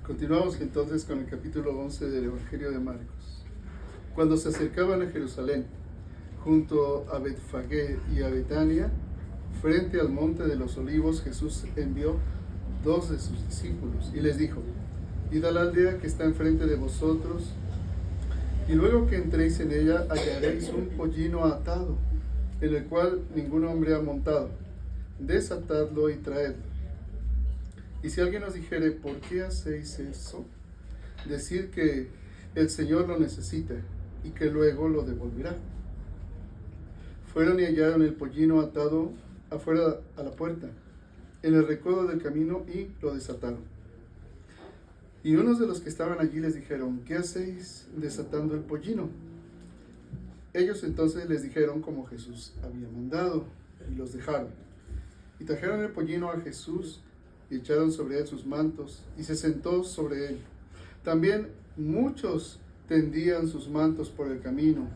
Continuamos entonces con el capítulo 11 del Evangelio de Marcos. Cuando se acercaban a Jerusalén, junto a Betfagé y a Betania, frente al monte de los olivos, Jesús envió 2 de sus discípulos y les dijo: Id a la aldea que está enfrente de vosotros, y luego que entréis en ella hallaréis un pollino atado, en el cual ningún hombre ha montado. Desatadlo y traedlo. Y si alguien os dijere: ¿por qué hacéis eso?, decir que el Señor lo necesita y que luego lo devolverá. Fueron y hallaron el pollino atado afuera a la puerta, en el recodo del camino, y lo desataron. Y unos de los que estaban allí les dijeron: ¿qué hacéis desatando el pollino? Ellos entonces les dijeron como Jesús había mandado, y los dejaron. Y trajeron el pollino a Jesús, y echaron sobre él sus mantos, y se sentó sobre él. También muchos tendían sus mantos por el camino,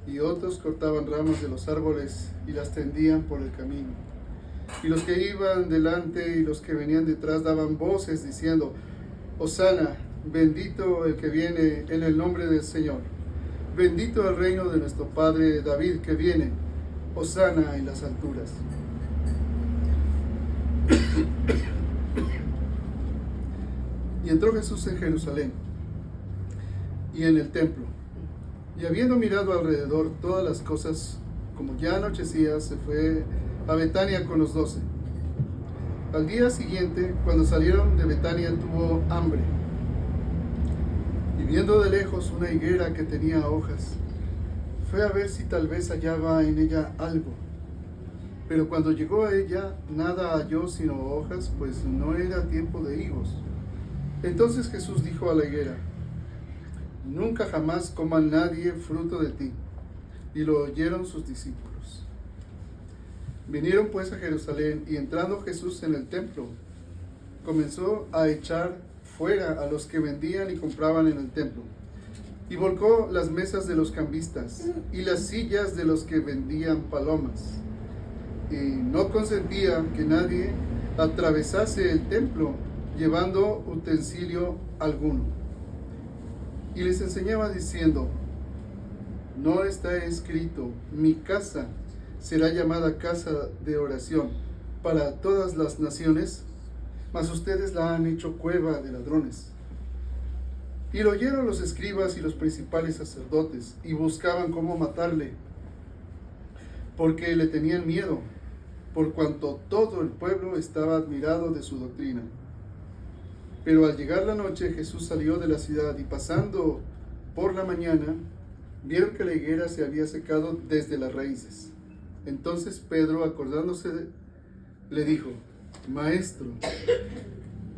y otros cortaban ramas de los árboles y las tendían por el camino. Y los que iban delante y los que venían detrás daban voces diciendo: Hosana, bendito el que viene en el nombre del Señor. Bendito el reino de nuestro padre David que viene. Hosana en las alturas. Y entró Jesús en Jerusalén y en el templo, y habiendo mirado alrededor todas las cosas, como ya anochecía, se fue a Betania con los 12. Al día siguiente, cuando salieron de Betania, tuvo hambre, y viendo de lejos una higuera que tenía hojas, fue a ver si tal vez hallaba en ella algo. Pero cuando llegó a ella, nada halló sino hojas, pues no era tiempo de higos. Entonces Jesús dijo a la higuera: nunca jamás coma nadie fruto de ti. Y lo oyeron sus discípulos. Vinieron pues a Jerusalén, y entrando Jesús en el templo, comenzó a echar fuera a los que vendían y compraban en el templo, y volcó las mesas de los cambistas y las sillas de los que vendían palomas, y no consentía que nadie atravesase el templo llevando utensilio alguno. Y les enseñaba diciendo: ¿no está escrito: mi casa será llamada casa de oración para todas las naciones? Mas ustedes la han hecho cueva de ladrones. Y lo oyeron los escribas y los principales sacerdotes, y buscaban cómo matarle, porque le tenían miedo, por cuanto todo el pueblo estaba admirado de su doctrina. Pero al llegar la noche, Jesús salió de la ciudad, y pasando por la mañana, vieron que la higuera se había secado desde las raíces. Entonces Pedro, acordándose, le dijo: Maestro,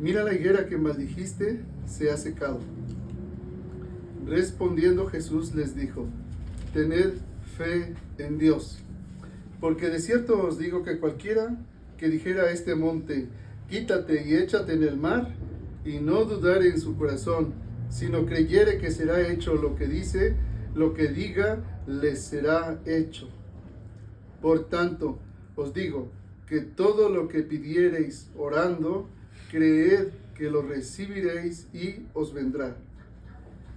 mira, la higuera que maldijiste se ha secado. Respondiendo Jesús les dijo: tened fe en Dios, porque de cierto os digo que cualquiera que dijera a este monte: quítate y échate en el mar, y no dudare en su corazón, sino creyere que será hecho lo que dice, lo que diga, les será hecho. Por tanto, os digo que todo lo que pidiereis orando, creed que lo recibiréis y os vendrá.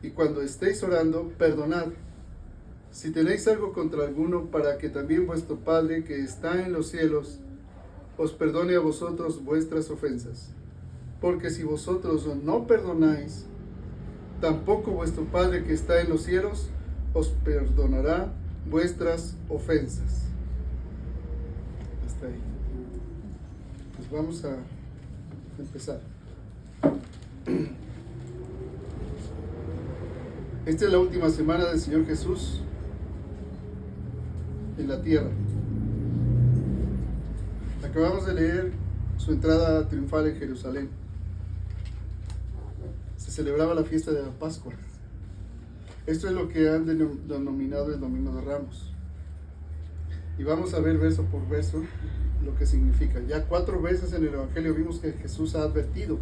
Y cuando estéis orando, perdonad, si tenéis algo contra alguno, para que también vuestro Padre que está en los cielos os perdone a vosotros vuestras ofensas. Porque si vosotros no perdonáis, tampoco vuestro Padre que está en los cielos os perdonará vuestras ofensas. Hasta ahí. Pues vamos a empezar. Esta es la última semana del Señor Jesús en la tierra. Acabamos de leer su entrada triunfal en Jerusalén. Se celebraba la fiesta de la Pascua. Esto es lo que han denominado el Domingo de Ramos. Y vamos a ver verso por verso lo que significa. Ya 4 veces en el Evangelio vimos que Jesús ha advertido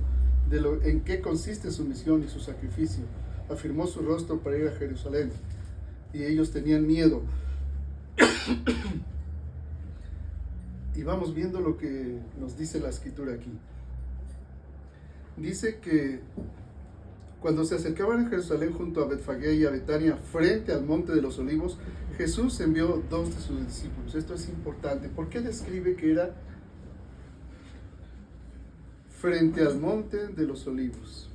de en qué consiste su misión y su sacrificio. Afirmó su rostro para ir a Jerusalén, y ellos tenían miedo. Y vamos viendo lo que nos dice la Escritura aquí. dice que cuando se acercaban a Jerusalén junto a Betfagé y a Betania, frente al monte de los Olivos, Jesús envió 2 de sus discípulos. Esto es importante. ¿Por qué describe que era frente al monte de los Olivos?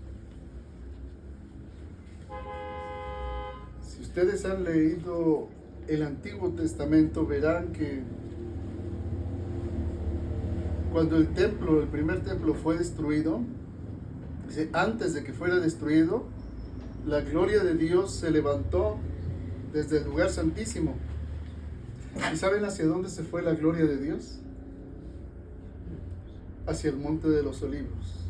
Si ustedes han leído el Antiguo Testamento, verán que cuando el primer templo fue destruido, dice, antes de que fuera destruido, la gloria de Dios se levantó desde el lugar santísimo. ¿Y saben hacia dónde se fue la gloria de Dios? Hacia el monte de los Olivos.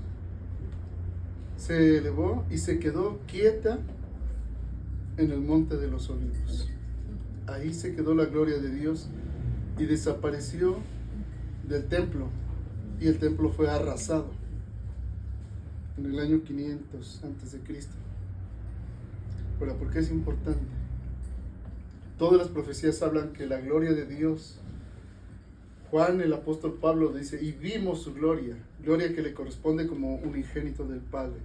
Se elevó y se quedó quieta en el monte de los Olivos. Ahí se quedó la gloria de Dios y desapareció del templo, y el templo fue arrasado en el año 500 antes de Cristo. Ahora, ¿por qué es importante? Todas las profecías hablan que la gloria de Dios, Juan el apóstol Pablo dice, y vimos su gloria, gloria que le corresponde como unigénito del Padre.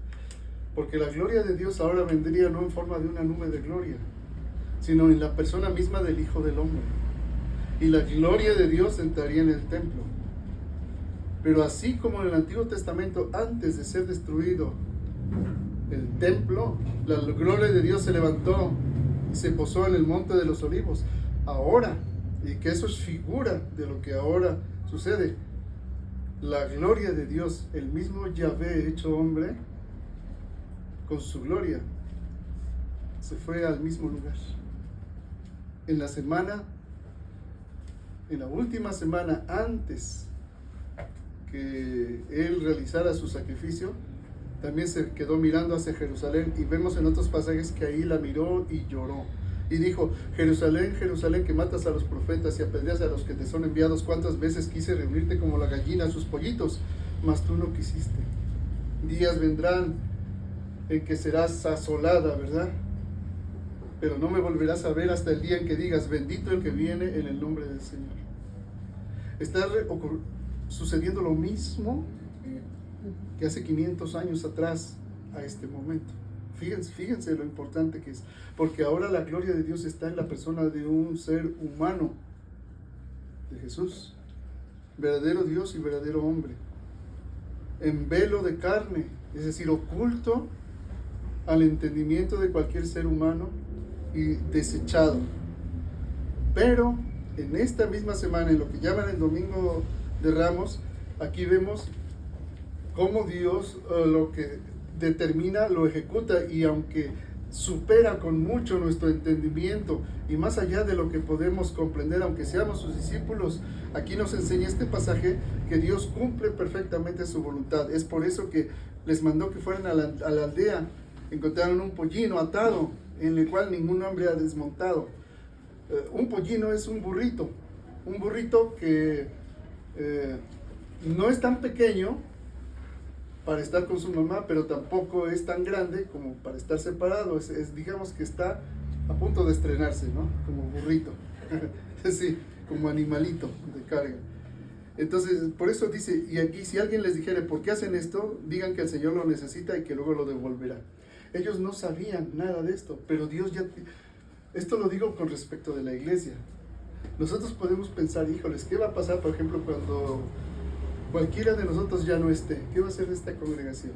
Porque la gloria de Dios ahora vendría no en forma de una nube de gloria, sino en la persona misma del Hijo del Hombre. Y la gloria de Dios entraría en el templo. Pero así como en el Antiguo Testamento, antes de ser destruido el templo, la gloria de Dios se levantó y se posó en el monte de los Olivos. Ahora, y que eso es figura de lo que ahora sucede, la gloria de Dios, el mismo Yahvé hecho hombre, con su gloria, se fue al mismo lugar. En la última semana antes que él realizara su sacrificio, también se quedó mirando hacia Jerusalén, y vemos en otros pasajes que ahí la miró y lloró y dijo: Jerusalén, Jerusalén, que matas a los profetas y apedreas a los que te son enviados, cuántas veces quise reunirte como la gallina a sus pollitos, mas tú no quisiste. Días vendrán en que serás asolada, ¿verdad? Pero no me volverás a ver hasta el día en que digas: bendito el que viene en el nombre del Señor. Está sucediendo lo mismo que hace 500 años atrás a este momento. Fíjense lo importante que es, porque ahora la gloria de Dios está en la persona de un ser humano, de Jesús, verdadero Dios y verdadero hombre, en velo de carne, es decir, oculto al entendimiento de cualquier ser humano y desechado. Pero en esta misma semana, en lo que llaman el Domingo de Ramos, aquí vemos cómo Dios lo que determina lo ejecuta, y aunque supera con mucho nuestro entendimiento y más allá de lo que podemos comprender, aunque seamos sus discípulos, aquí nos enseña este pasaje que Dios cumple perfectamente su voluntad. Es por eso que les mandó que fueran a la aldea, encontraron un pollino atado en el cual ningún hombre ha desmontado. Un pollino es un burrito que no es tan pequeño para estar con su mamá, pero tampoco es tan grande como para estar separado. Digamos que está a punto de estrenarse, ¿no? Como burrito, sí, como animalito de carga. Entonces, por eso dice, y aquí si alguien les dijere: ¿por qué hacen esto?, digan que el Señor lo necesita y que luego lo devolverá. Ellos no sabían nada de esto, pero Dios ya... Esto lo digo con respecto de la iglesia. Nosotros podemos pensar: híjoles, ¿qué va a pasar, por ejemplo, cuando cualquiera de nosotros ya no esté? ¿Qué va a hacer de esta congregación?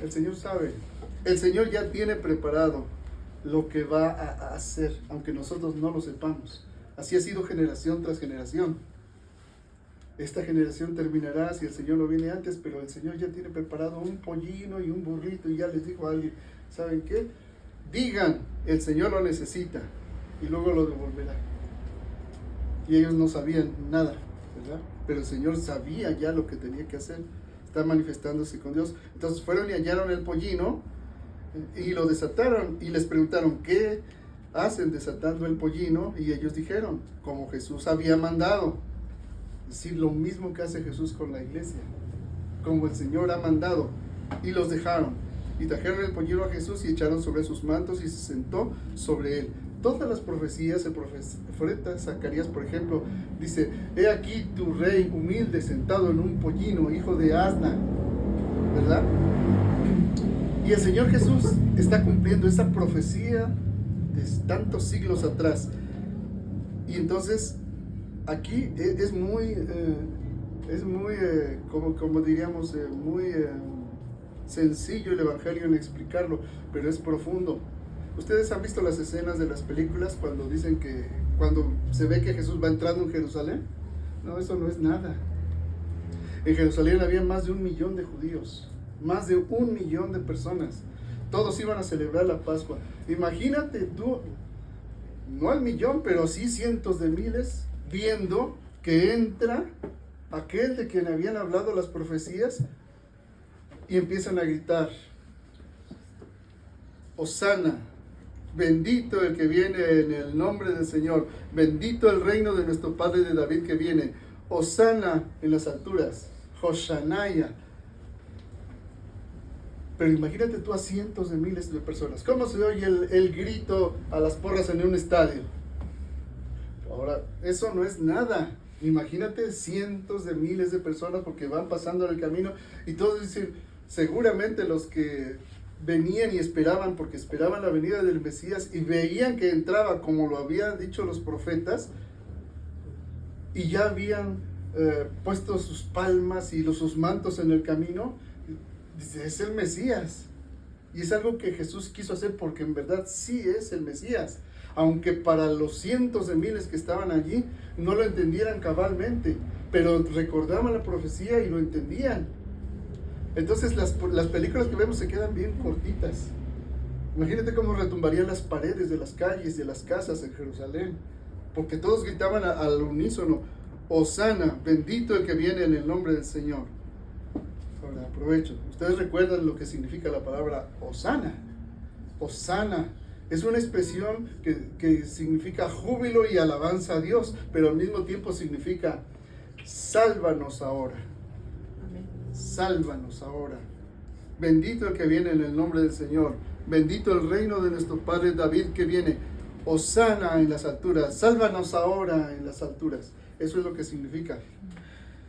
El Señor sabe. El Señor ya tiene preparado lo que va a hacer, aunque nosotros no lo sepamos. Así ha sido generación tras generación. Esta generación terminará si el Señor no viene antes, pero el Señor ya tiene preparado un pollino y un burrito, y ya les dijo a alguien: ¿saben qué? Digan, el Señor lo necesita, y luego lo devolverá. Y ellos no sabían nada, ¿verdad? Pero el Señor sabía ya lo que tenía que hacer. Está manifestándose con Dios. Entonces fueron y hallaron el pollino y lo desataron, y les preguntaron: ¿qué hacen desatando el pollino? Y ellos dijeron: como Jesús había mandado. Es decir, lo mismo que hace Jesús con la iglesia, como el Señor ha mandado. Y los dejaron, y trajeron el pollino a Jesús y echaron sobre sus mantos, y se sentó sobre él. todas las profecías, el profeta Zacarías, por ejemplo, dice: he aquí tu rey humilde sentado en un pollino, hijo de asna, ¿verdad? Y el Señor Jesús está cumpliendo esa profecía de tantos siglos atrás. Y entonces aquí es muy como diríamos, muy sencillo el Evangelio en explicarlo, pero es profundo. ¿Ustedes han visto las escenas de las películas cuando dicen que, cuando se ve que Jesús va entrando en Jerusalén? No, eso no es nada. En Jerusalén había más de 1 millón de judíos, más de 1 millón de personas. Todos iban a celebrar la Pascua. Imagínate tú, no al millón, pero sí cientos de miles, viendo que entra aquel de quien habían hablado las profecías, y empiezan a gritar: Hosana, bendito el que viene en el nombre del Señor, bendito el reino de nuestro Padre de David que viene, Hosana en las alturas, Hoshanaya. Pero imagínate tú a cientos de miles de personas. ¿Cómo se oye el grito a las porras en un estadio? Ahora, eso no es nada. Imagínate cientos de miles de personas porque van pasando en el camino y todos dicen, seguramente los que venían y esperaban, porque esperaban la venida del Mesías y veían que entraba como lo habían dicho los profetas, y ya habían puesto sus palmas y sus mantos en el camino. Dice, es el Mesías. Y es algo que Jesús quiso hacer porque en verdad sí es el Mesías. Aunque para los cientos de miles que estaban allí no lo entendieran cabalmente, pero recordaban la profecía y lo entendían. Entonces las películas que vemos se quedan bien cortitas. Imagínate cómo retumbarían las paredes de las calles, de las casas en Jerusalén, porque todos gritaban al unísono: Hosana, bendito el que viene en el nombre del Señor. Ahora aprovecho, ustedes recuerdan lo que significa la palabra Hosana. Hosana es una expresión que significa júbilo y alabanza a Dios, pero al mismo tiempo significa sálvanos ahora. Sálvanos ahora. Bendito el que viene en el nombre del Señor. Bendito el reino de nuestro Padre David que viene. Hosana en las alturas. Sálvanos ahora en las alturas. Eso es lo que significa.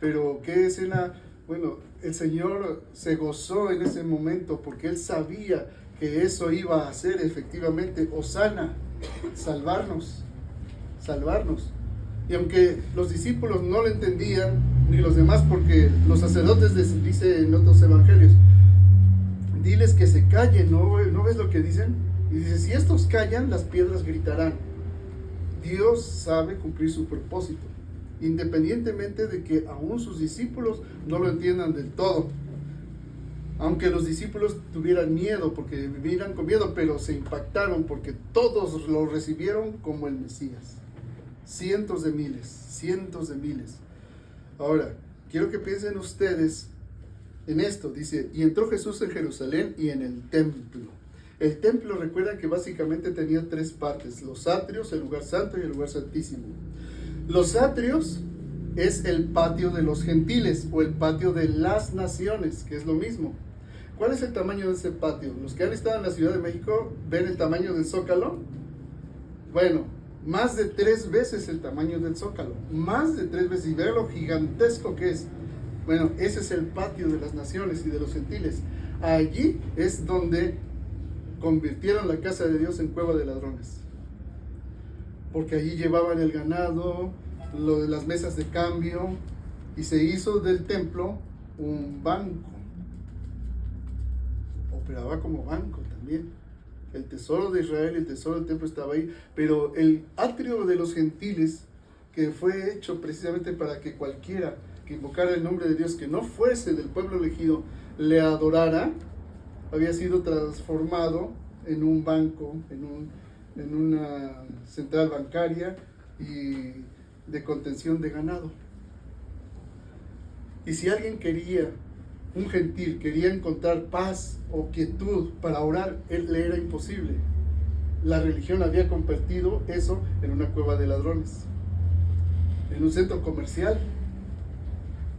Pero qué escena. Bueno, el Señor se gozó en ese momento porque Él sabía que eso iba a hacer efectivamente. Hosana, salvarnos. Salvarnos. Y aunque los discípulos no lo entendían, ni los demás, porque los sacerdotes les dice en otros evangelios, diles que se callen, ¿no ves lo que dicen? Y dice, si estos callan, las piedras gritarán. Dios sabe cumplir su propósito, independientemente de que aún sus discípulos no lo entiendan del todo. Aunque los discípulos tuvieran miedo, porque vivían con miedo, pero se impactaron porque todos lo recibieron como el Mesías. Cientos de miles, cientos de miles. Ahora, quiero que piensen ustedes en esto. Dice, y entró Jesús en Jerusalén y en el templo. El templo, recuerdan que básicamente tenía 3 partes: los atrios, el lugar santo y el lugar santísimo. Los atrios es el patio de los gentiles o el patio de las naciones, que es lo mismo. ¿Cuál es el tamaño de ese patio? Los que han estado en la Ciudad de México, ¿ven el tamaño del Zócalo? Bueno, más de 3 veces el tamaño del Zócalo, más de 3 veces, y vean lo gigantesco que es. Bueno, ese es el patio de las naciones y de los gentiles. Allí es donde convirtieron la casa de Dios en cueva de ladrones, porque allí llevaban el ganado, las mesas de cambio, y se hizo del templo un banco. Operaba como banco también. El tesoro de Israel y el tesoro del templo estaba ahí, pero el atrio de los gentiles, que fue hecho precisamente para que cualquiera que invocara el nombre de Dios, que no fuese del pueblo elegido, le adorara, había sido transformado en un banco, en una central bancaria y de contención de ganado. Y si alguien quería, un gentil quería encontrar paz o quietud para orar, le era imposible. La religión había convertido eso en una cueva de ladrones, en un centro comercial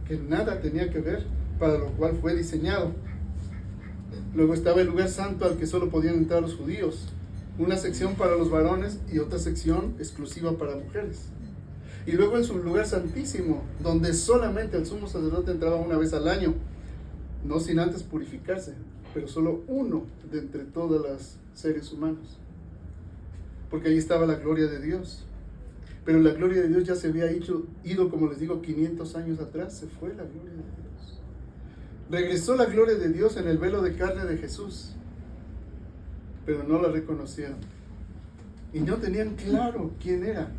que nada tenía que ver, para lo cual fue diseñado. Luego estaba el lugar santo al que solo podían entrar los judíos. una sección para los varones y otra sección exclusiva para mujeres. Y luego en su lugar santísimo, donde solamente el sumo sacerdote entraba una vez al año, no sin antes purificarse, pero solo uno de entre todos los seres humanos, porque ahí estaba la gloria de Dios. Pero la gloria de Dios ya se había ido, como les digo, 500 años atrás. Se fue la gloria de Dios. Regresó la gloria de Dios en el velo de carne de Jesús, pero no la reconocieron y no tenían claro quién era,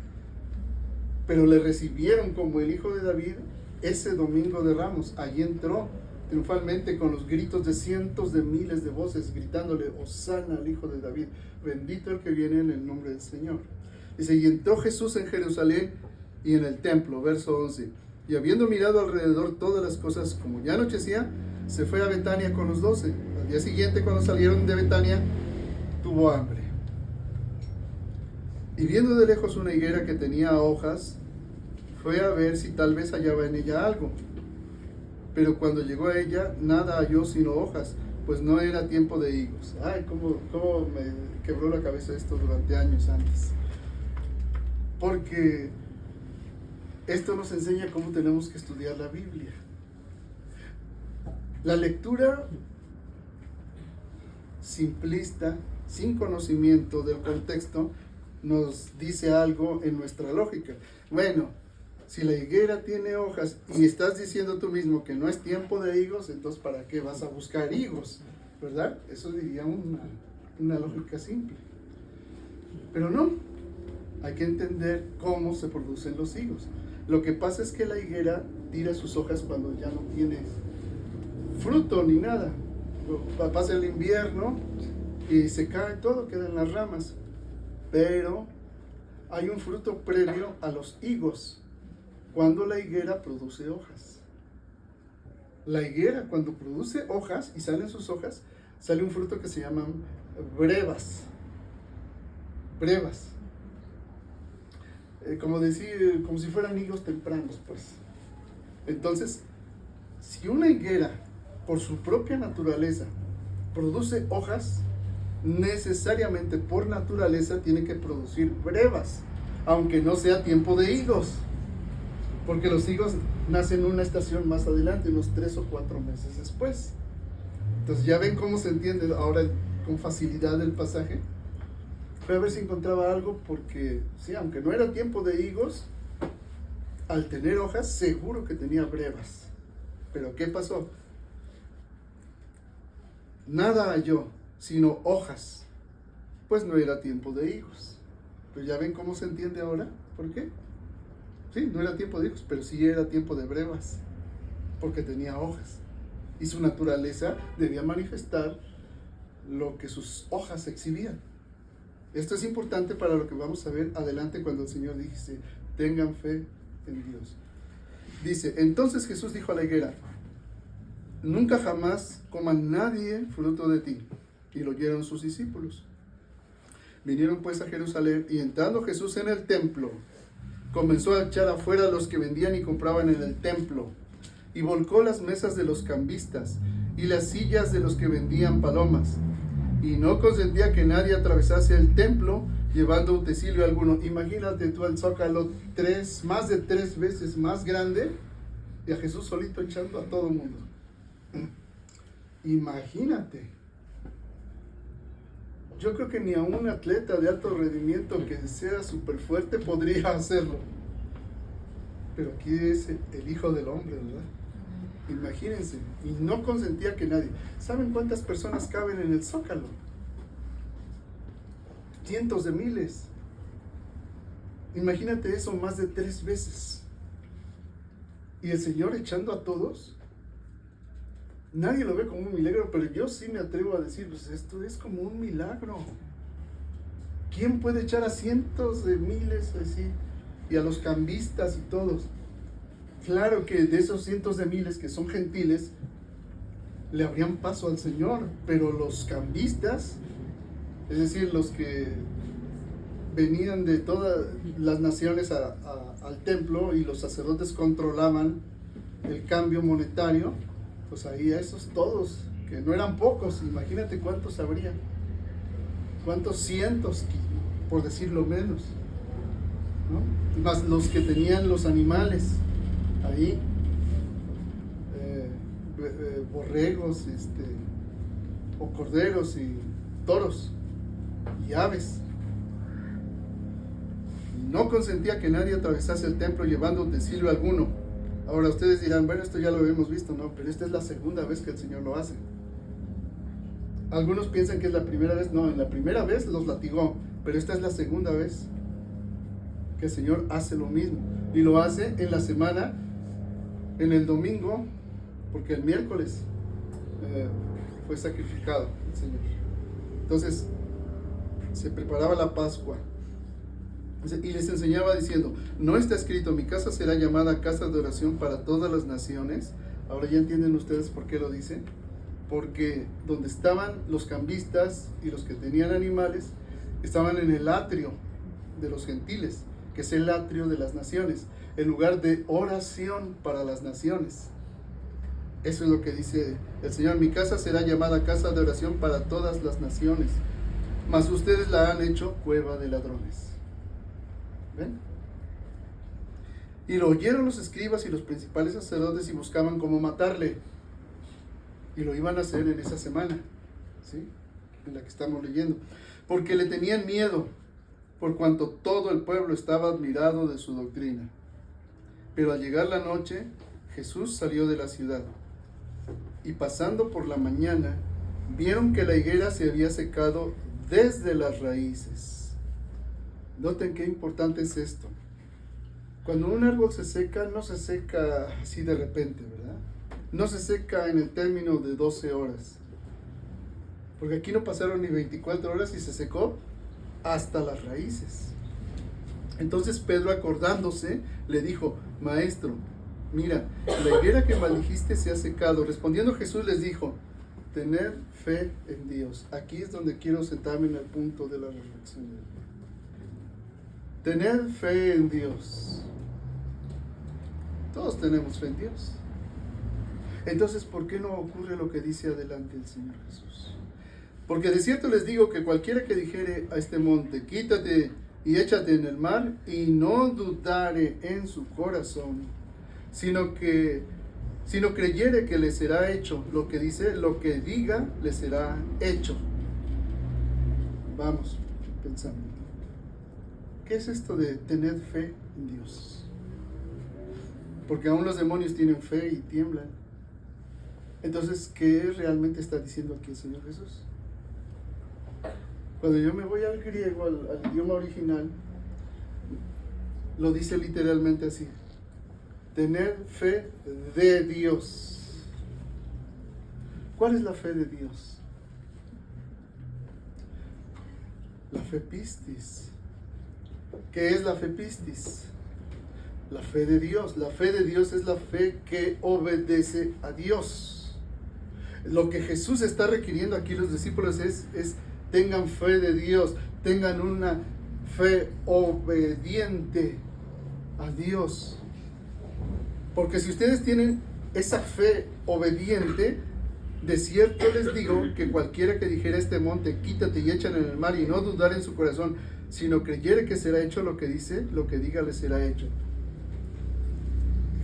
pero le recibieron como el Hijo de David ese domingo de Ramos. Allí entró triunfalmente con los gritos de cientos de miles de voces, gritándole: Hosana al Hijo de David, bendito el que viene en el nombre del Señor. Dice: y entró Jesús en Jerusalén y en el templo, verso 11, y habiendo mirado alrededor todas las cosas, como ya anochecía, se fue a Betania con los 12. Al día siguiente, cuando salieron de Betania, tuvo hambre. Y viendo de lejos una higuera que tenía hojas, fue a ver si tal vez hallaba en ella algo. Pero cuando llegó a ella, nada halló sino hojas, pues no era tiempo de higos. Ay, cómo me quebró la cabeza esto durante años antes. Porque esto nos enseña cómo tenemos que estudiar la Biblia. La lectura simplista, sin conocimiento del contexto, nos dice algo en nuestra lógica. Bueno, si la higuera tiene hojas y estás diciendo tú mismo que no es tiempo de higos, entonces ¿para qué vas a buscar higos? ¿Verdad? Eso diría una lógica simple. Pero no, hay que entender cómo se producen los higos. Lo que pasa es que la higuera tira sus hojas cuando ya no tiene fruto ni nada. Pasa el invierno y se cae todo, quedan las ramas. Pero hay un fruto previo a los higos, cuando la higuera produce hojas. La higuera, cuando produce hojas y salen sus hojas, sale un fruto que se llaman brevas. Brevas. Como si fueran higos tempranos, pues. Entonces, si una higuera, por su propia naturaleza, produce hojas, necesariamente por naturaleza tiene que producir brevas, aunque no sea tiempo de higos, porque los higos nacen en una estación más adelante, unos 3 o 4 meses después. Entonces ya ven cómo se entiende ahora con facilidad el pasaje. Fue a ver si encontraba algo, porque sí, aunque no era tiempo de higos, al tener hojas seguro que tenía brevas. Pero ¿qué pasó? Nada halló sino hojas, pues no era tiempo de higos. Pero ya ven cómo se entiende ahora. ¿Por qué? Sí, no era tiempo de higos, pero sí era tiempo de brevas, porque tenía hojas y su naturaleza debía manifestar lo que sus hojas exhibían. Esto es importante para lo que vamos a ver adelante, cuando el Señor dice: tengan fe en Dios. Dice: entonces Jesús dijo a la higuera: nunca jamás coma nadie fruto de ti. Y lo oyeron sus discípulos. Vinieron pues a Jerusalén, y entrando Jesús en el templo, comenzó a echar afuera a los que vendían y compraban en el templo, y volcó las mesas de los cambistas y las sillas de los que vendían palomas, y no consentía que nadie atravesase el templo llevando utensilio alguno. Imagínate tú el zócalo más de 3 veces más grande, y a Jesús solito echando a todo el mundo. Imagínate. Yo creo que ni a un atleta de alto rendimiento que sea súper fuerte podría hacerlo. Pero aquí es el Hijo del Hombre, ¿verdad? Imagínense. Y no consentía que nadie. ¿Saben cuántas personas caben en el zócalo? Cientos de miles. Imagínate eso más de 3 veces. Y el Señor echando a todos. Nadie lo ve como un milagro, pero yo sí me atrevo a decir: pues esto es como un milagro. ¿Quién puede echar a cientos de miles así? Y a los cambistas y todos. Claro que de esos cientos de miles que son gentiles, le abrían paso al Señor, pero los cambistas, es decir, los que venían de todas las naciones al templo, y los sacerdotes controlaban el cambio monetario, pues ahí a esos todos, que no eran pocos, imagínate cuántos habría. ¿cuántos cientos, por decirlo menos? ¿No? Más los que tenían los animales ahí, borregos, o corderos y toros y aves. Y no consentía que nadie atravesase el templo llevando utensilio alguno. Ahora ustedes dirán, bueno, esto ya lo hemos visto, no, pero esta es la segunda vez que el Señor lo hace. Algunos piensan que es la primera vez, no, en la primera vez los latigó, pero esta es la segunda vez que el Señor hace lo mismo. Y lo hace en la semana, en el domingo, porque el miércoles fue sacrificado el Señor. Entonces, se preparaba la Pascua. Y les enseñaba diciendo, ¿no está escrito, mi casa será llamada casa de oración para todas las naciones? Ahora ya entienden ustedes por qué lo dice. Porque donde estaban los cambistas y los que tenían animales, estaban en el atrio de los gentiles, que es el atrio de las naciones, el lugar de oración para las naciones. Eso es lo que dice el Señor, mi casa será llamada casa de oración para todas las naciones, mas ustedes la han hecho cueva de ladrones. ¿Ven? Y lo oyeron los escribas y los principales sacerdotes y buscaban cómo matarle. Y lo iban a hacer en esa semana, ¿sí? En la que estamos leyendo. Porque le tenían miedo, por cuanto todo el pueblo estaba admirado de su doctrina. Pero al llegar la noche, Jesús salió de la ciudad. Y pasando por la mañana, vieron que la higuera se había secado desde las raíces. Noten qué importante es esto. Cuando un árbol se seca, no se seca así de repente, ¿verdad? No se seca en el término de 12 horas. Porque aquí no pasaron ni 24 horas y se secó hasta las raíces. Entonces Pedro, acordándose, le dijo, Maestro, mira, la higuera que maldijiste se ha secado. Respondiendo Jesús les dijo, tened fe en Dios. Aquí es donde quiero sentarme en el punto de la reflexión. Tened fe en Dios. Todos tenemos fe en Dios. Entonces, ¿por qué no ocurre lo que dice adelante el Señor Jesús? Porque de cierto les digo que cualquiera que dijere a este monte, quítate y échate en el mar, y no dudare en su corazón, sino creyere que le será hecho lo que dice, lo que diga le será hecho. Vamos pensando. ¿Qué es esto de tener fe en Dios? Porque aún los demonios tienen fe y tiemblan. Entonces, ¿qué realmente está diciendo aquí el Señor Jesús? Cuando yo me voy al griego, al idioma original, lo dice literalmente así: tener fe de Dios. ¿Cuál es la fe de Dios? La fe pistis. ¿Qué es la fe pistis? La fe de Dios. La fe de Dios es la fe que obedece a Dios. Lo que Jesús está requiriendo aquí los discípulos es tengan fe de Dios, tengan una fe obediente a Dios. Porque si ustedes tienen esa fe obediente, de cierto les digo que cualquiera que dijera a este monte, quítate y échale en el mar, y no dudar en su corazón, sino creyere que será hecho lo que dice, lo que diga le será hecho.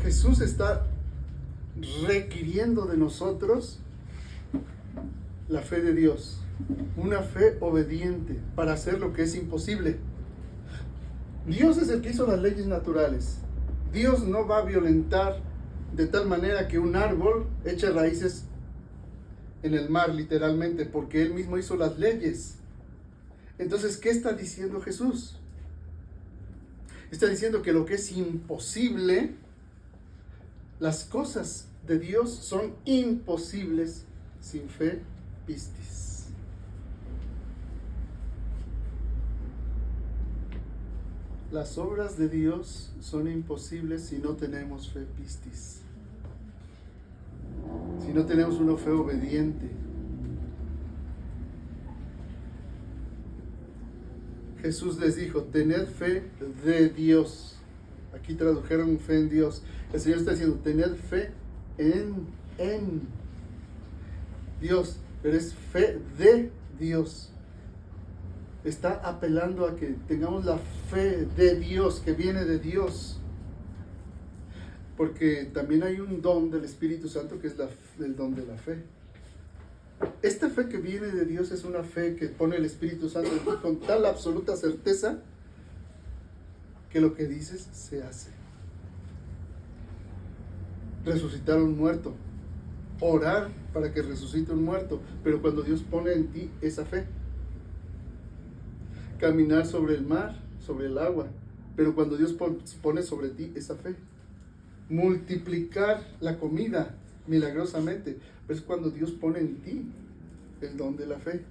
Jesús está requiriendo de nosotros la fe de Dios, una fe obediente para hacer lo que es imposible. Dios es el que hizo las leyes naturales. Dios no va a violentar de tal manera que un árbol eche raíces en el mar, literalmente, porque Él mismo hizo las leyes. Entonces, ¿qué está diciendo Jesús? Está diciendo que lo que es imposible, las cosas de Dios son imposibles sin fe pistis. Las obras de Dios son imposibles si no tenemos fe pistis, si no tenemos una fe obediente. Jesús les dijo, tened fe de Dios. Aquí tradujeron fe en Dios. El Señor está diciendo, tened fe en Dios, pero es fe de Dios. está apelando a que tengamos la fe de Dios, que viene de Dios. Porque también hay un don del Espíritu Santo que es el don de la fe. Esta fe que viene de Dios es una fe que pone el Espíritu Santo en ti con tal absoluta certeza que lo que dices se hace. Resucitar a un muerto, orar para que resucite un muerto, pero cuando Dios pone en ti esa fe. Caminar sobre el mar, sobre el agua, pero cuando Dios pone sobre ti esa fe. Multiplicar la comida milagrosamente, pero es cuando Dios pone en ti el don de la fe.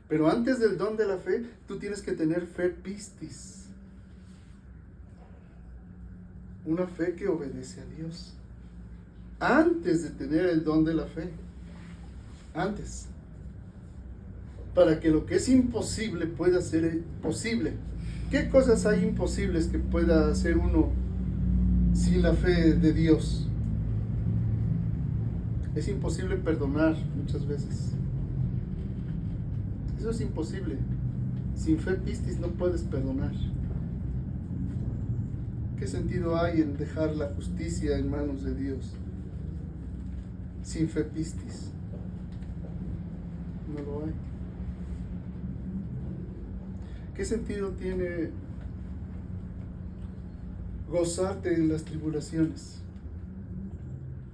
Pero antes del don de la fe, tú tienes que tener fe pistis, una fe que obedece a Dios. Antes de tener el don de la fe, antes, para que lo que es imposible pueda ser posible. ¿Qué cosas hay imposibles que pueda hacer uno sin la fe de Dios? Es imposible perdonar muchas veces. Eso es imposible. Sin fe pistis no puedes perdonar. ¿Qué sentido hay en dejar la justicia en manos de Dios? Sin fe pistis. No lo hay. ¿Qué sentido tiene gozarte en las tribulaciones?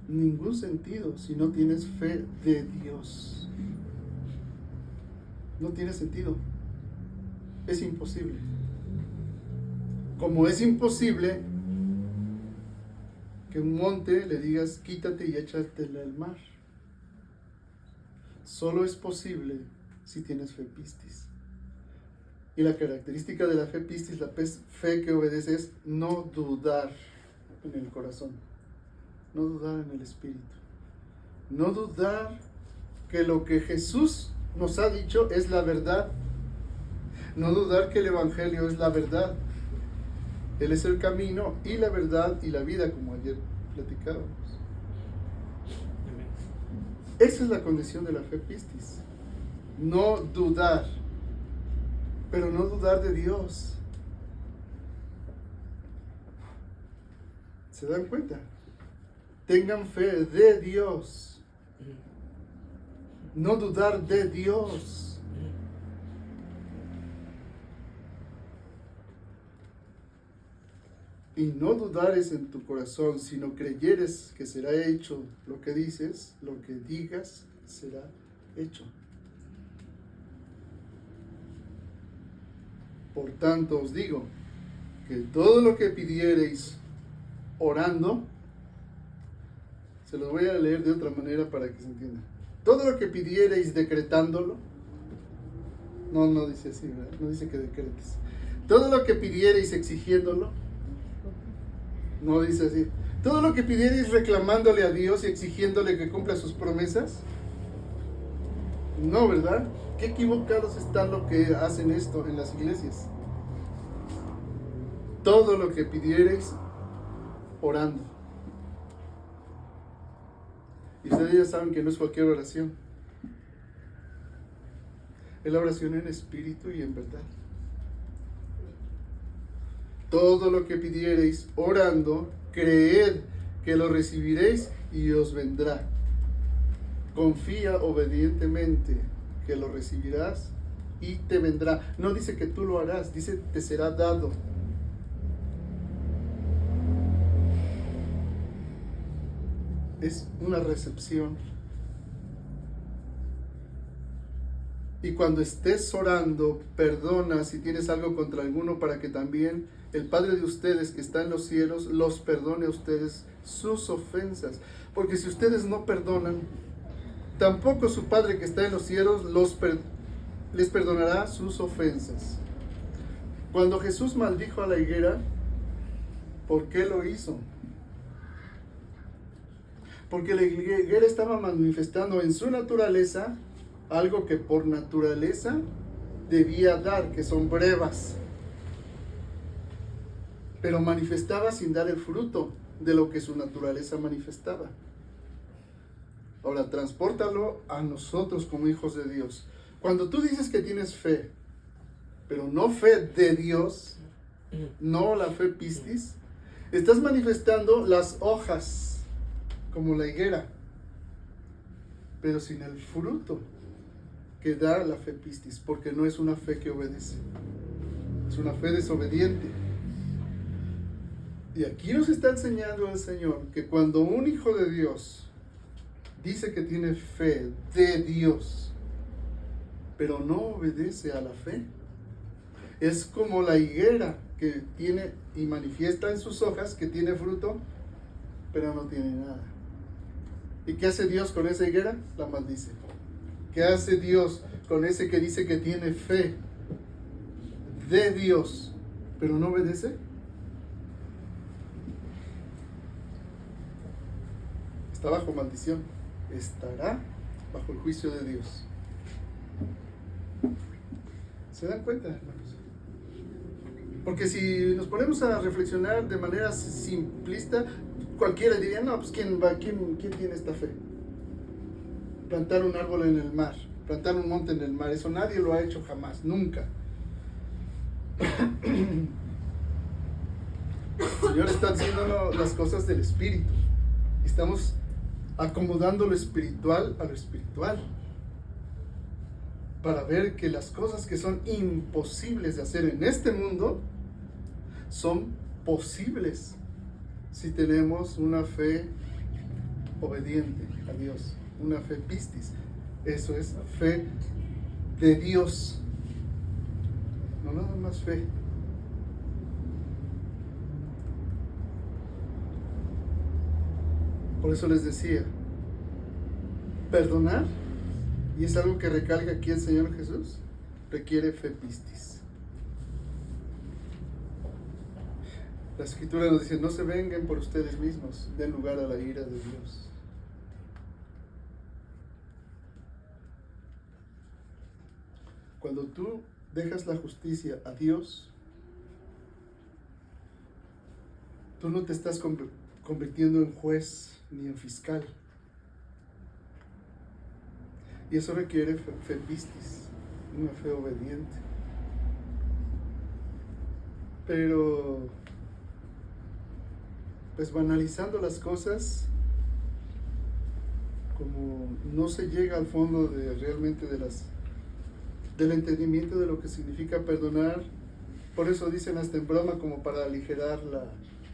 Ningún sentido si no tienes fe de Dios. No tiene sentido. Es imposible. Como es imposible que un monte le digas quítate y échatele al mar. Solo es posible si tienes fe pistis. Y la característica de la fe pistis, la fe que obedece, es no dudar en el corazón, no dudar en el espíritu, no dudar que lo que Jesús nos ha dicho es la verdad, no dudar que el Evangelio es la verdad. Él es el camino y la verdad y la vida, como ayer platicábamos. Esa es la condición de la fe pistis. No dudar, pero no dudar de Dios. ¿Se dan cuenta? Tengan fe de Dios. No dudar de Dios. Y no dudares en tu corazón, sino creyeres que será hecho lo que dices, lo que digas será hecho. Por tanto os digo, que todo lo que pidiereis orando, se los voy a leer de otra manera para que se entienda. Todo lo que pidiereis decretándolo, no dice así, ¿verdad? No dice que decretes. Todo lo que pidiereis exigiéndolo, no dice así. Todo lo que pidiereis reclamándole a Dios y exigiéndole que cumpla sus promesas, no, ¿verdad? Qué equivocados están los que hacen esto en las iglesias. Todo lo que pidiereis orando. Y ustedes ya saben que no es cualquier oración. Es la oración en espíritu y en verdad. Todo lo que pidiereis orando, creed que lo recibiréis y os vendrá. Confía obedientemente que lo recibirás y te vendrá. No dice que tú lo harás, dice te será dado. Es una recepción. Y cuando estés orando, perdona si tienes algo contra alguno, para que también el Padre de ustedes que está en los cielos los perdone a ustedes sus ofensas. Porque si ustedes no perdonan, tampoco su Padre que está en los cielos les perdonará sus ofensas. Cuando Jesús maldijo a la higuera, ¿por qué lo hizo? Porque la higuera estaba manifestando en su naturaleza algo que por naturaleza debía dar, que son brevas. Pero manifestaba sin dar el fruto de lo que su naturaleza manifestaba. Ahora, transpórtalo a nosotros como hijos de Dios. Cuando tú dices que tienes fe, pero no fe de Dios, no la fe pistis, estás manifestando las hojas como la higuera, pero sin el fruto que da la fe pistis, porque no es una fe que obedece, es una fe desobediente. Y aquí nos está enseñando el Señor que cuando un hijo de Dios dice que tiene fe de Dios, pero no obedece a la fe, es como la higuera que tiene y manifiesta en sus hojas que tiene fruto, pero no tiene nada. ¿Y qué hace Dios con esa higuera? La maldice. ¿Qué hace Dios con ese que dice que tiene fe de Dios, pero no obedece? Está bajo maldición. Estará bajo el juicio de Dios. ¿Se dan cuenta, hermanos? Porque si nos ponemos a reflexionar de manera simplista, cualquiera diría, no, pues ¿quién tiene esta fe? Plantar un árbol en el mar, plantar un monte en el mar, eso nadie lo ha hecho jamás, nunca. El Señor está diciéndonos las cosas del Espíritu. Estamos acomodando lo espiritual a lo espiritual, para ver que las cosas que son imposibles de hacer en este mundo son posibles si tenemos una fe obediente a Dios, una fe pistis. Eso es fe de Dios, no nada más fe. Por eso les decía, perdonar, y es algo que recalca aquí el Señor Jesús, requiere fe pistis. La Escritura nos dice, no se vengan por ustedes mismos, den lugar a la ira de Dios. Cuando tú dejas la justicia a Dios, tú no te estás convirtiendo en juez ni en fiscal. Y eso requiere fe pistis, una fe obediente. Pero, pues banalizando las cosas, como no se llega al fondo de realmente del entendimiento de lo que significa perdonar, por eso dicen hasta en broma como para aligerar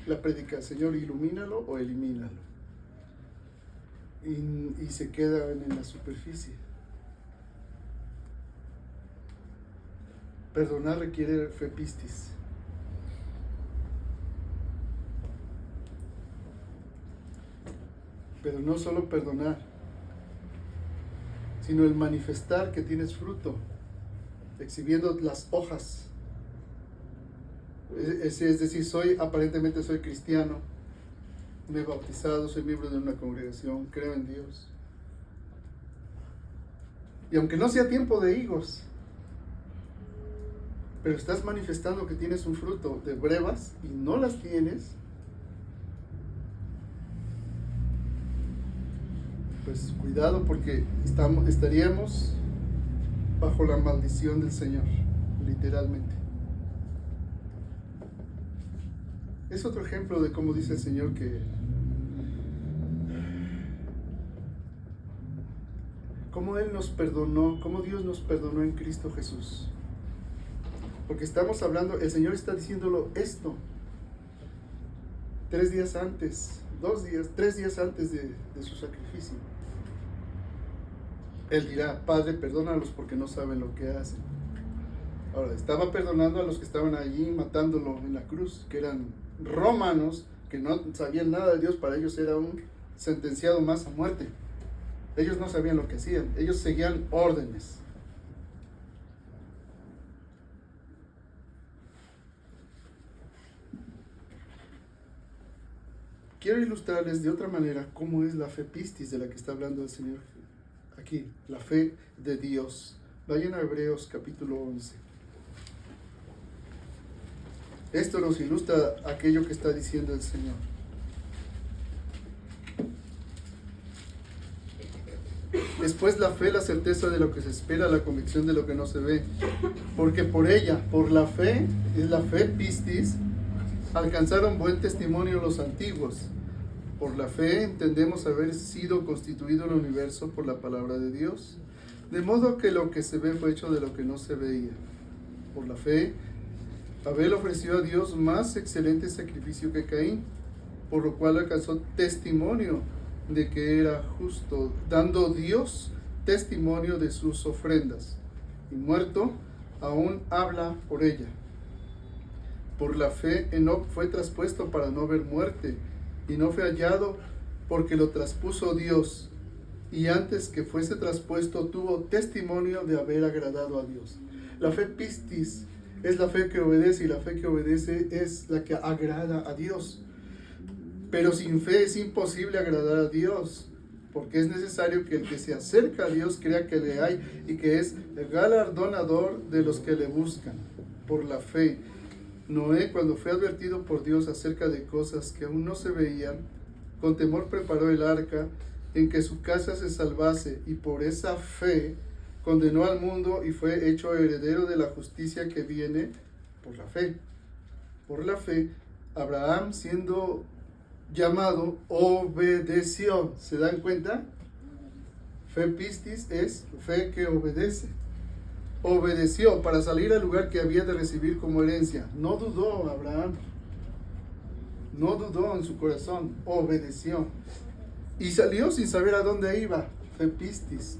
la prédica, Señor, ilumínalo o elimínalo. Y se quedan en la superficie. Perdonar requiere fe pistis. Pero no solo perdonar, sino el manifestar que tienes fruto, exhibiendo las hojas. Es decir, aparentemente soy cristiano, me he bautizado, soy miembro de una congregación, creo en Dios. Y aunque no sea tiempo de higos, pero estás manifestando que tienes un fruto de brevas y no las tienes, pues cuidado, porque estaríamos bajo la maldición del Señor, literalmente. Es otro ejemplo de cómo dice el Señor que cómo Él nos perdonó, cómo Dios nos perdonó en Cristo Jesús. Porque estamos hablando, el Señor está diciéndolo esto 3 días antes, 3 días antes de su sacrificio. Él dirá, Padre, perdónalos porque no saben lo que hacen. Ahora, estaba perdonando a los que estaban allí matándolo en la cruz, que eran romanos, que no sabían nada de Dios. Para ellos era un sentenciado más a muerte. Ellos no sabían lo que hacían, ellos seguían órdenes. Quiero ilustrarles de otra manera cómo es la fe pistis de la que está hablando el Señor aquí, la fe de Dios. Vayan a Hebreos capítulo 11. Esto nos ilustra aquello que está diciendo el Señor. Después la fe, la certeza de lo que se espera, la convicción de lo que no se ve. Porque por ella, por la fe, es la fe pistis, alcanzaron buen testimonio los antiguos. Por la fe entendemos haber sido constituido el universo por la palabra de Dios, de modo que lo que se ve fue hecho de lo que no se veía. Por la fe, Abel ofreció a Dios más excelente sacrificio que Caín, por lo cual alcanzó testimonio de que era justo, dando Dios testimonio de sus ofrendas. Y muerto, aún habla por ella. Por la fe, Enoc fue traspuesto para no ver muerte, y no fue hallado porque lo traspuso Dios, y antes que fuese traspuesto tuvo testimonio de haber agradado a Dios. La fe pistis es la fe que obedece, y la fe que obedece es la que agrada a Dios. Pero sin fe es imposible agradar a Dios, porque es necesario que el que se acerca a Dios crea que le hay y que es el galardonador de los que le buscan. Por la fe, Noé, cuando fue advertido por Dios acerca de cosas que aún no se veían, con temor preparó el arca en que su casa se salvase, y por esa fe condenó al mundo y fue hecho heredero de la justicia que viene por la fe. Por la fe, Abraham, siendo llamado, obedeció. ¿Se dan cuenta? Fe pistis es fe que obedece. Obedeció para salir al lugar que había de recibir como herencia. No dudó Abraham. No dudó en su corazón. Obedeció. Y salió sin saber a dónde iba. Fe pistis.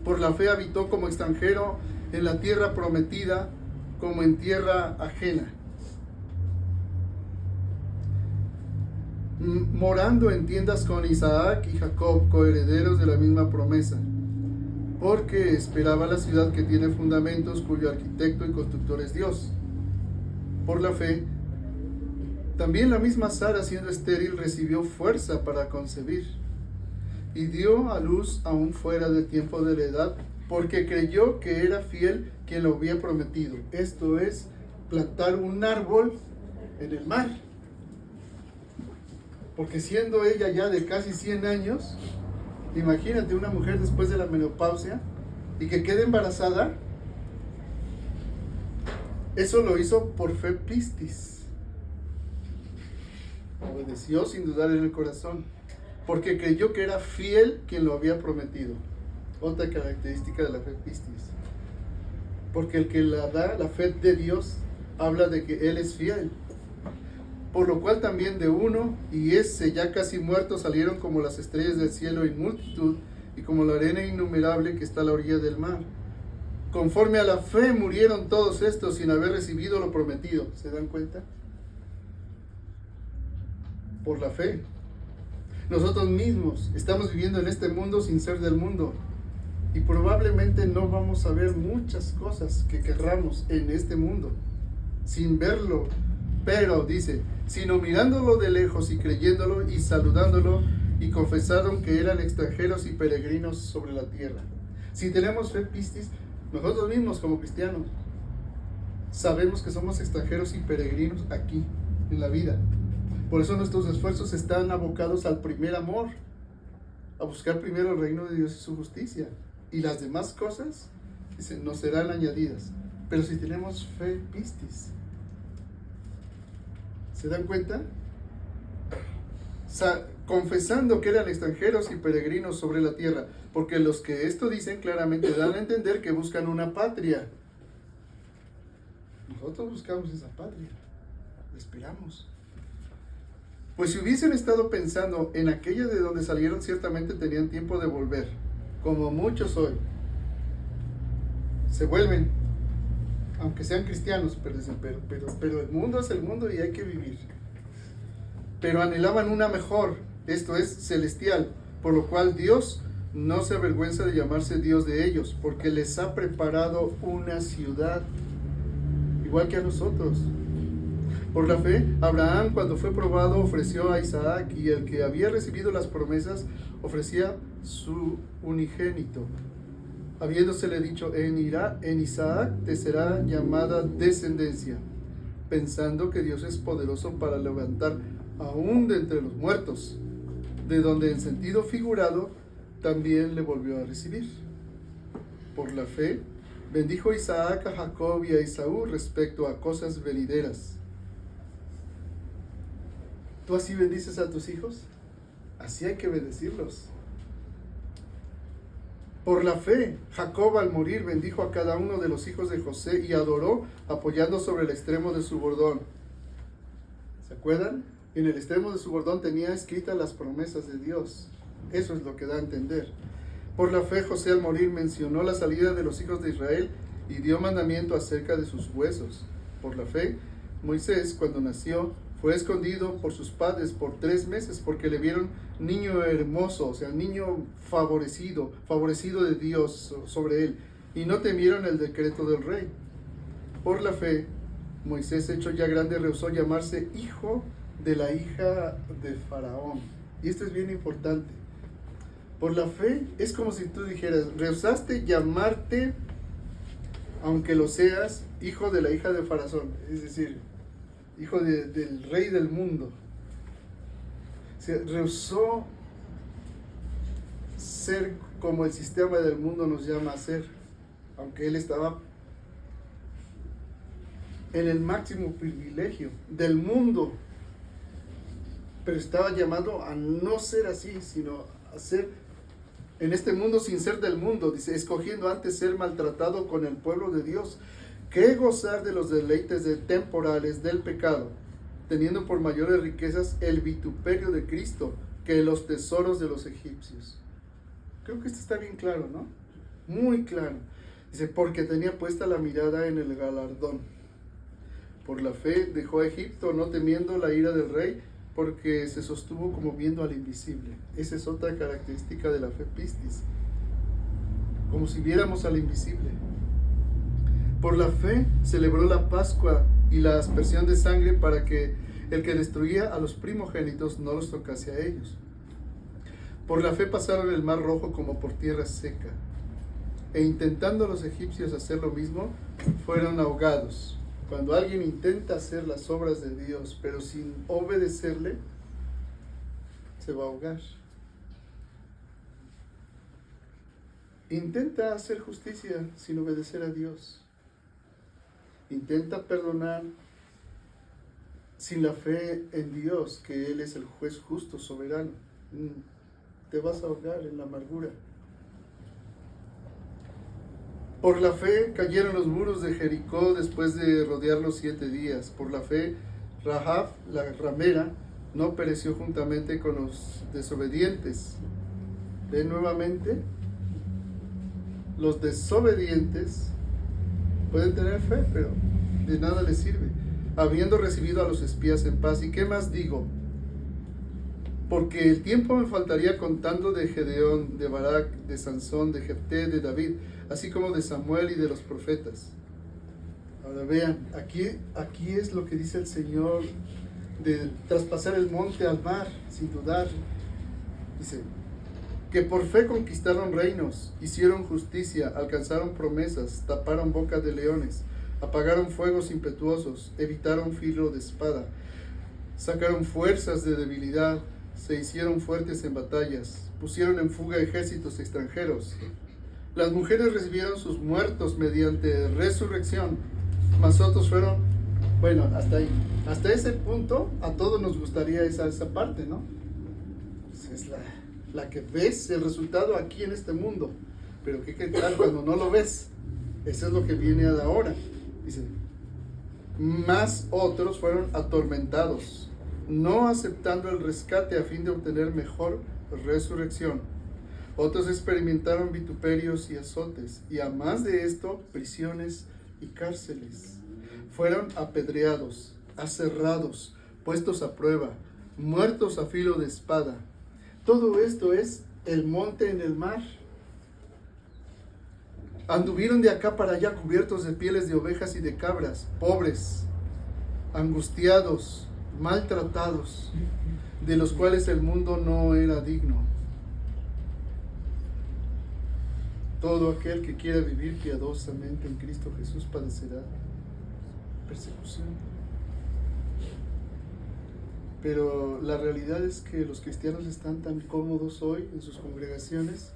Por la fe habitó como extranjero en la tierra prometida, como en tierra ajena, morando en tiendas con Isaac y Jacob, coherederos de la misma promesa, porque esperaba la ciudad que tiene fundamentos, cuyo arquitecto y constructor es Dios. Por la fe, también la misma Sara, siendo estéril, recibió fuerza para concebir, y dio a luz aún fuera del tiempo de la edad, porque creyó que era fiel quien lo había prometido. Esto es plantar un árbol en el mar. Porque siendo ella ya de casi 100 años, imagínate una mujer después de la menopausia y que quede embarazada. Eso lo hizo por fe pistis. Obedeció sin dudar en el corazón, porque creyó que era fiel quien lo había prometido. Otra característica de la fe pistis. Porque el que la da, la fe de Dios, habla de que Él es fiel. Por lo cual también de uno, y ese ya casi muerto, salieron como las estrellas del cielo en multitud, y como la arena innumerable que está a la orilla del mar. Conforme a la fe murieron todos estos sin haber recibido lo prometido. ¿Se dan cuenta? Por la fe. Nosotros mismos estamos viviendo en este mundo sin ser del mundo, y probablemente no vamos a ver muchas cosas que querramos en este mundo, sin verlo. Pero dice, sino mirándolo de lejos y creyéndolo y saludándolo, y confesaron que eran extranjeros y peregrinos sobre la tierra. Si tenemos fe pistis, nosotros mismos como cristianos sabemos que somos extranjeros y peregrinos aquí en la vida. Por eso nuestros esfuerzos están abocados al primer amor, a buscar primero el reino de Dios y su justicia, y las demás cosas nos serán añadidas. Pero si tenemos fe pistis, ¿se dan cuenta? Confesando que eran extranjeros y peregrinos sobre la tierra, porque los que esto dicen claramente dan a entender que buscan una patria. Nosotros buscamos esa patria, la esperamos. Pues si hubiesen estado pensando en aquella de donde salieron, ciertamente tenían tiempo de volver, como muchos hoy. Se vuelven, aunque sean cristianos, pero el mundo es el mundo y hay que vivir. Pero anhelaban una mejor, esto es celestial, por lo cual Dios no se avergüenza de llamarse Dios de ellos, porque les ha preparado una ciudad, igual que a nosotros. Por la fe, Abraham, cuando fue probado, ofreció a Isaac, y el que había recibido las promesas ofrecía su unigénito, habiéndosele dicho, en Isaac te será llamada descendencia, pensando que Dios es poderoso para levantar aún de entre los muertos, de donde en sentido figurado también le volvió a recibir. Por la fe, bendijo Isaac a Jacob y a Esaú respecto a cosas venideras. ¿Tú así bendices a tus hijos? Así hay que bendecirlos. Por la fe, Jacob al morir bendijo a cada uno de los hijos de José y adoró apoyando sobre el extremo de su bordón. ¿Se acuerdan? En el extremo de su bordón tenía escritas las promesas de Dios. Eso es lo que da a entender. Por la fe, José al morir mencionó la salida de los hijos de Israel y dio mandamiento acerca de sus huesos. Por la fe, Moisés, cuando nació, fue escondido por sus padres por 3 meses porque le vieron niño hermoso, o sea, niño favorecido de Dios sobre él, y no temieron el decreto del rey. Por la fe, Moisés, hecho ya grande, rehusó llamarse hijo de la hija de Faraón. Y esto es bien importante. Por la fe es como si tú dijeras, rehusaste llamarte, aunque lo seas, hijo de la hija de Faraón, es decir, hijo del rey del mundo. O sea, rehusó ser como el sistema del mundo nos llama a ser, aunque él estaba en el máximo privilegio del mundo, pero estaba llamado a no ser así, sino a ser en este mundo sin ser del mundo, dice, escogiendo antes ser maltratado con el pueblo de Dios, que gozar de los deleites temporales del pecado, teniendo por mayores riquezas el vituperio de Cristo que los tesoros de los egipcios. Creo que esto está bien claro, ¿no? Muy claro. Dice, porque tenía puesta la mirada en el galardón. Por la fe dejó a Egipto, no temiendo la ira del rey, porque se sostuvo como viendo al invisible. Esa es otra característica de la fe pistis, como si viéramos al invisible. Por la fe celebró la Pascua y la aspersión de sangre para que el que destruía a los primogénitos no los tocase a ellos. Por la fe pasaron el mar rojo como por tierra seca, e intentando los egipcios hacer lo mismo, fueron ahogados. Cuando alguien intenta hacer las obras de Dios, pero sin obedecerle, se va a ahogar. Intenta hacer justicia sin obedecer a Dios. Intenta perdonar sin la fe en Dios, que Él es el juez justo, soberano. Te vas a ahogar en la amargura. Por la fe cayeron los muros de Jericó después de rodearlos 7 días. Por la fe, Rahab, la ramera, no pereció juntamente con los desobedientes. Ve nuevamente, los desobedientes pueden tener fe, pero de nada les sirve, habiendo recibido a los espías en paz. ¿Y qué más digo? Porque el tiempo me faltaría contando de Gedeón, de Barak, de Sansón, de Jefté, de David, así como de Samuel y de los profetas. Ahora vean, aquí es lo que dice el Señor de traspasar el monte al mar, sin dudar. Dice, que por fe conquistaron reinos, hicieron justicia, alcanzaron promesas, taparon bocas de leones, apagaron fuegos impetuosos, evitaron filo de espada, sacaron fuerzas de debilidad, se hicieron fuertes en batallas, pusieron en fuga ejércitos extranjeros. Las mujeres recibieron sus muertos mediante resurrección, mas otros fueron, bueno, hasta ahí. Hasta ese punto a todos nos gustaría esa parte, ¿no? Pues es la que ves el resultado aquí en este mundo. Pero ¿qué tal cuando no lo ves? Eso es lo que viene ahora. Dice, más otros fueron atormentados, no aceptando el rescate a fin de obtener mejor resurrección. Otros experimentaron vituperios y azotes, y a más de esto, prisiones y cárceles. Fueron apedreados, aserrados, puestos a prueba, muertos a filo de espada. Todo esto es el monte en el mar. Anduvieron de acá para allá cubiertos de pieles de ovejas y de cabras, pobres, angustiados, maltratados, de los cuales el mundo no era digno. Todo aquel que quiera vivir piadosamente en Cristo Jesús padecerá persecución. Pero la realidad es que los cristianos están tan cómodos hoy en sus congregaciones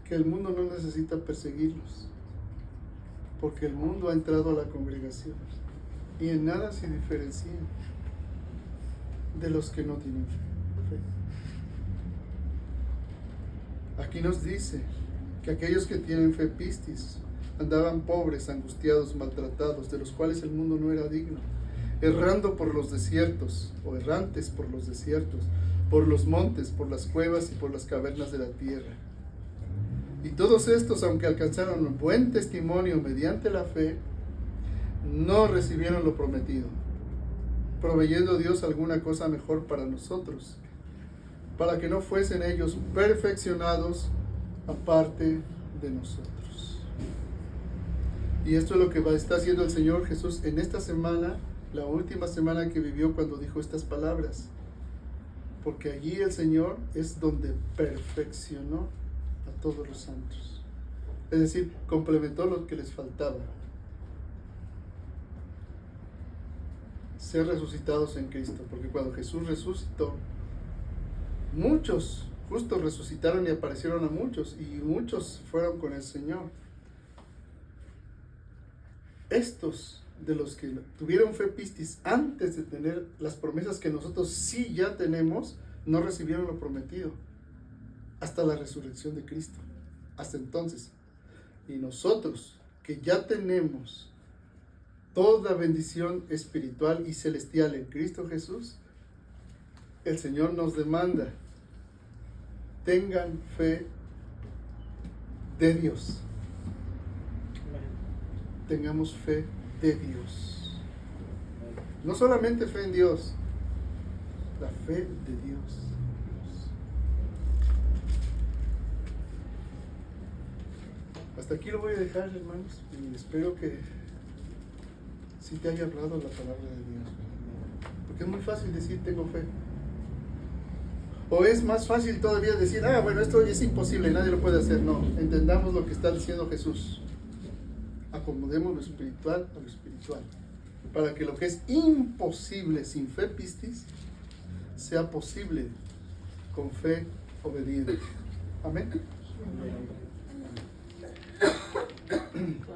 que el mundo no necesita perseguirlos, porque el mundo ha entrado a la congregación y en nada se diferencian de los que no tienen fe. Aquí nos dice que aquellos que tienen fe pistis andaban pobres, angustiados, maltratados, de los cuales el mundo no era digno, errando por los desiertos, o errantes por los desiertos, por los montes, por las cuevas y por las cavernas de la tierra. Y todos estos, aunque alcanzaron un buen testimonio mediante la fe, no recibieron lo prometido, proveyendo Dios alguna cosa mejor para nosotros, para que no fuesen ellos perfeccionados aparte de nosotros. Y esto es lo que está haciendo el Señor Jesús en esta semana, la última semana que vivió cuando dijo estas palabras. Porque allí el Señor es donde perfeccionó a todos los santos. Es decir, complementó lo que les faltaba. Ser resucitados en Cristo. Porque cuando Jesús resucitó, muchos justos resucitaron y aparecieron a muchos. Y muchos fueron con el Señor. Estos de los que tuvieron fe pistis antes de tener las promesas que nosotros sí ya tenemos, no recibieron lo prometido hasta la resurrección de Cristo, hasta entonces. Y nosotros que ya tenemos toda bendición espiritual y celestial en Cristo Jesús, el Señor nos demanda: tengan fe de Dios. Tengamos fe de Dios. No solamente fe en Dios, la fe de Dios. Hasta aquí lo voy a dejar, hermanos, y espero que sí te haya hablado la palabra de Dios. Porque es muy fácil decir tengo fe. O es más fácil todavía decir, bueno, esto es imposible, nadie lo puede hacer. No, entendamos lo que está diciendo Jesús. Acomodemos lo espiritual a lo espiritual, para que lo que es imposible sin fe pistis sea posible con fe obediente. Amén.